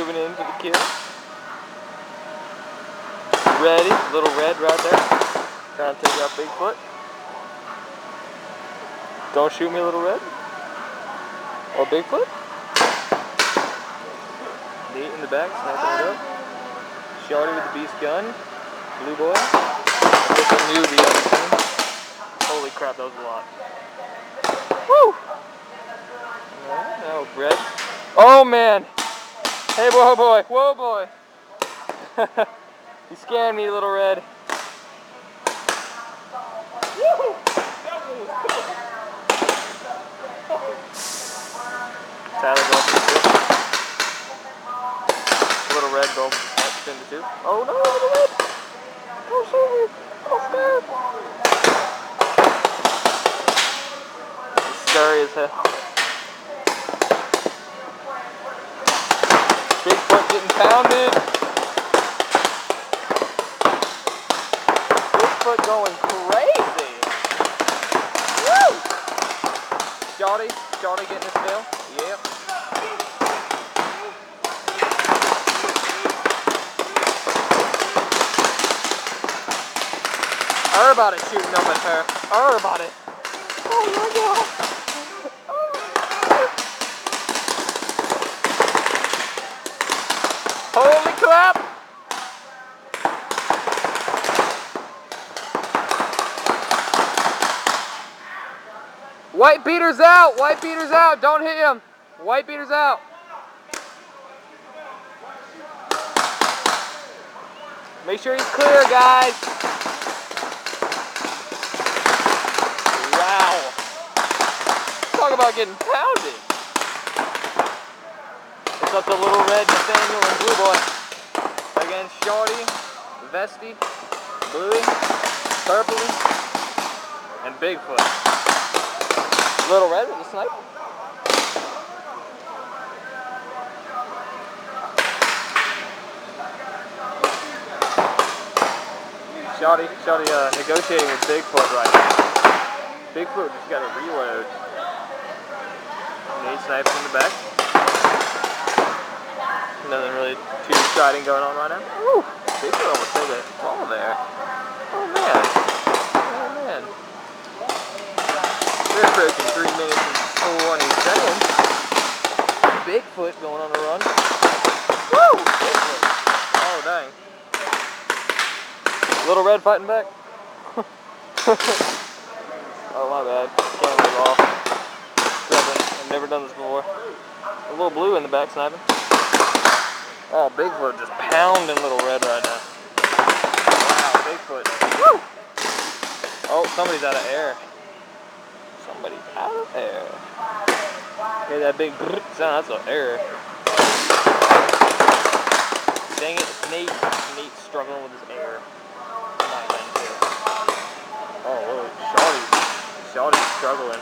moving in for the kill. Ready, little red right there. Trying to take out Bigfoot. Don't shoot me, little red. Or Bigfoot. Neat in the back, sniping it up. Shorty with the beast gun. Blue boy. This is new, the other team. Holy crap, that was a lot. Woo! Alright, now red. Oh man! Hey, whoa boy, whoa boy! You scared me, little red. Tyler goes for 2. Little red goes for 2. Oh no, little red! Oh sorry! Oh man! It's scary as hell. Bigfoot getting pounded. Bigfoot going crazy. Woo! Shorty getting his fill. Yep. Everybody shooting up at her. Everybody. Oh my god. Holy crap! White beater's out! White beater's out! Don't hit him! White beater's out! Make sure he's clear, guys! Wow! Talk about getting pounded! It's up to Little Red, Nathaniel, and Blue Boy. Against Shorty, Vesty, Bluey, Purpley, and Bigfoot. Little Red with the sniper. Shorty negotiating with Bigfoot right now. Bigfoot just got to reload. Nate snipes in the back. Nothing really too exciting going on right now. Ooh, Bigfoot almost took a ball there. Oh man. Oh man. We're approaching 3 minutes and 20 seconds. Bigfoot going on a run. Woo! Bigfoot. Oh dang. Little Red fighting back. Oh my bad. Camera's off. I've never done this before. A little Blue in the back sniping. Oh, Bigfoot just pounding Little Red right now. Wow, Bigfoot. Woo! Oh, somebody's out of air. Somebody's out of air. Hear that big sound? That's an error. Dang it, Nate's struggling with his air. Oh, whoa, Shawty's struggling.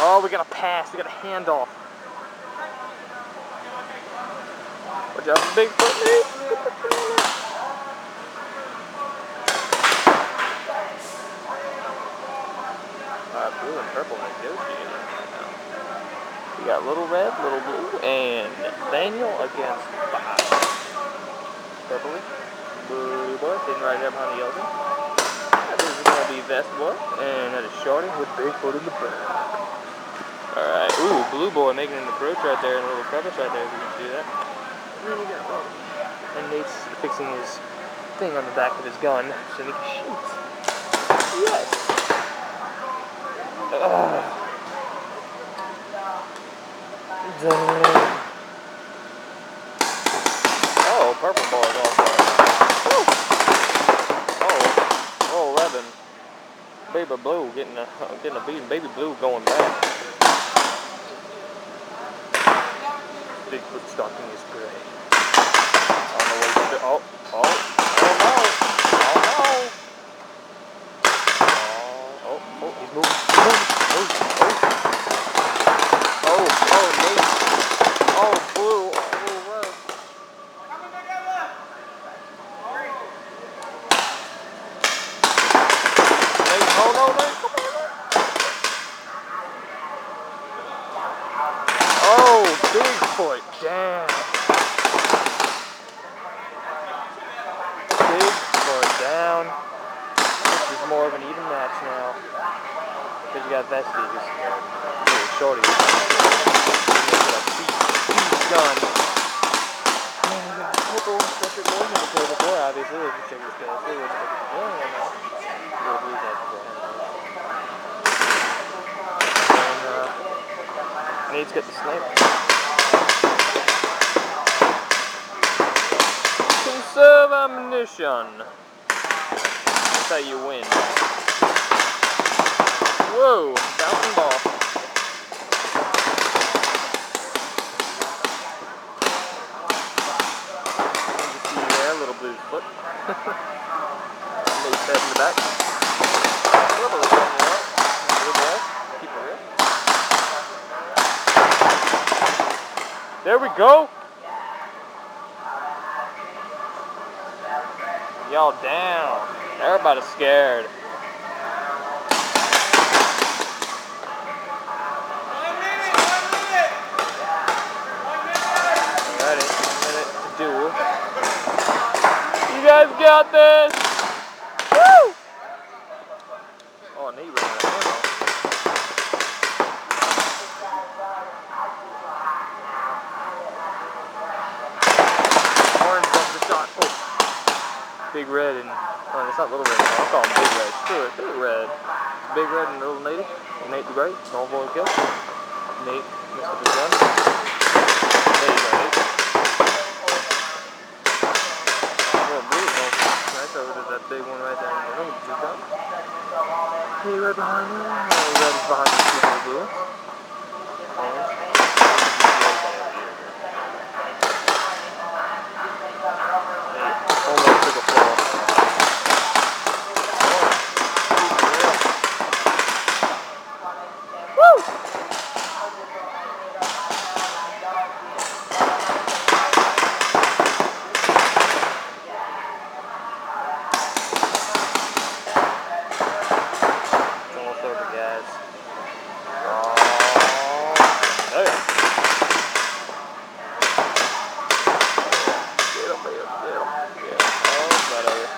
Oh, we got a pass. We got a handoff. Watch out for Bigfoot, Nate. Blue and purple negotiating right now. We got Little Red, Little Blue, and Nathaniel against 5. Purpley. Blue boy sitting right there behind the yellow. This is going to be Vest boy, and that is Shorty with Bigfoot in the back. Alright, ooh, Blue boy making an approach right there, and a little crevice right there if you can do that. And then you got and Nate's fixing his thing on the back of his gun so he can shoot. Yes. Oh, purple ball is off. Oh, 11. Baby Blue getting a beating. Baby Blue going back. Bigfoot stalking his prey. On the way to oh no. He's moving. Nate. Oh, Blue. Oh, Red. Coming together. Nate, no, Nate, come on. more of an even match now. Because you got Vesty who's really shorty. Speed gun. And we got a couple special boys on the table before, obviously. If you check this guy, see what's going on now. You'll lose that beforehand. And I need to get the sniper. Conserve ammunition. That's how you win. Whoa, bouncing ball. You can see there, little blue's foot. Nice head in the back. A little bit of more. Good ball. Keep it real. There we go. Y'all down. Everybody's scared. Alrighty, 1 minute to duel. You guys got this! Woo! Oh, knee ran out of ammo. Orange bumped the shot. Oh. Big red and, oh, it's not little red, I'll call him big red. Screw it, big red. Big red and little Nate. Nate the Great, small boy kill. Nate missed with his gun. There you go, Nate. Little blue, oh, nice over to that big one right there in the middle. Did you come? Hey, right behind you. Oh, red is behind you, super blue. Orange. Almost took a fall. Woo! It's almost over, guys. Oh, yeah. Get him, get him, get him. Oh, it's right over.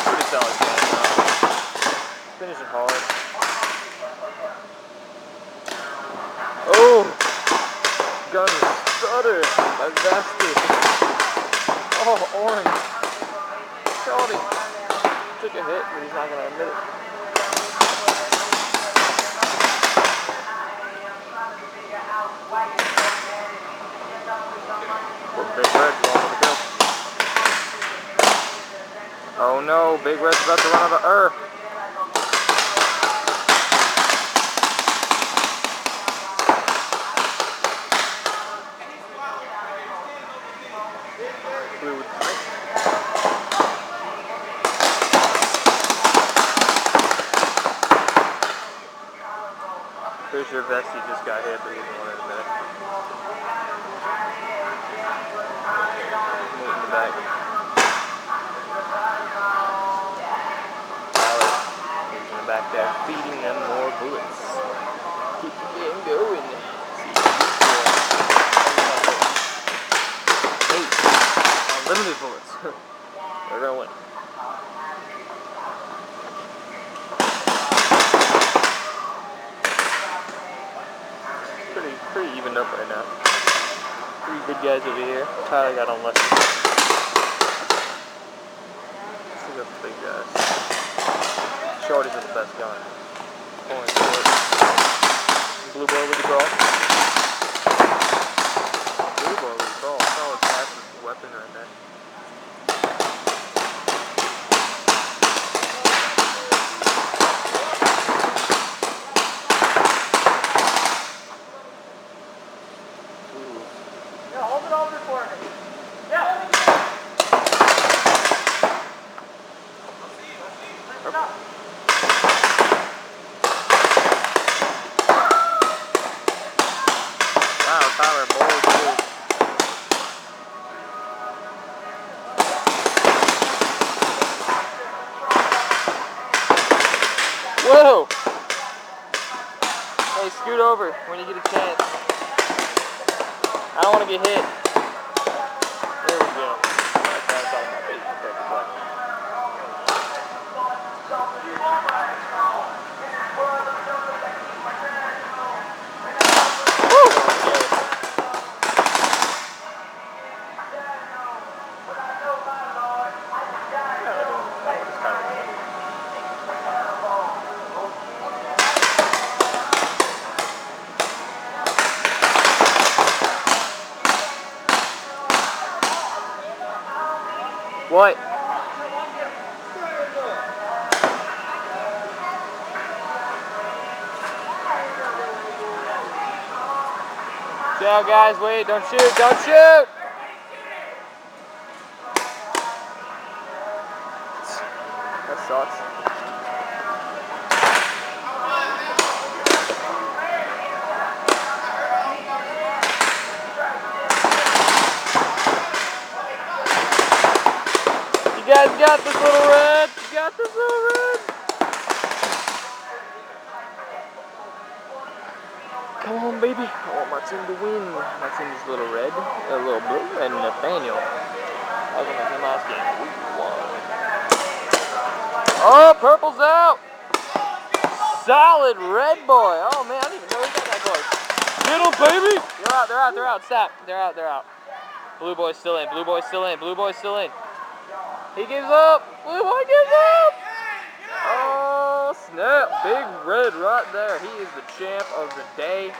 Pretty solid game now. Finishing hard. Oh! Gun stutter! My Vesty. Oh, orange. Shorty. Took a hit, but he's not gonna admit it. Big Red's going for the kill. Oh no, Big Red's about to run out of earth. Blue with the snake. Pretty sure Vesty just got hit, but he didn't want it in a minute. Move in the back. Alex is in the back there, feeding them more bullets. Keep the game going. See, 8 unlimited bullets. They're gonna win. Pretty evened up right now. 3 good guys over here. Tyler got on less. Let's look at the big guys. Shorty's is the best gun. Orange bullet. Blue boy with the draw. Blue boy with the draw. Solid passive weapon right there. Hold it over for me. Yeah. Wow, Tyler bowls too. Whoa! Hey, scoot over when you get a chance. I don't want to get hit. There we go. That's all my bait. Perfect play. boy. Chill, guys. Wait. Don't shoot. Don't shoot. That sucks. You guys got this, little red. You got this, little red. Come on, baby. I want my team to win. My team is little red, a little blue, and Nathaniel. That was my team last game. We won. Oh, purple's out. Solid red boy. Oh man, I didn't even know he got that close. Get him, baby. They're out. They're out. They're out. Stop. They're out. They're out. Blue boy's still in. Blue boy's still in. Blue boy's still in. He gives up. Blue boy gives up. Oh, snap. Big red right there. He is the champ of the day.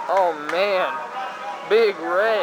Oh, man. Big red.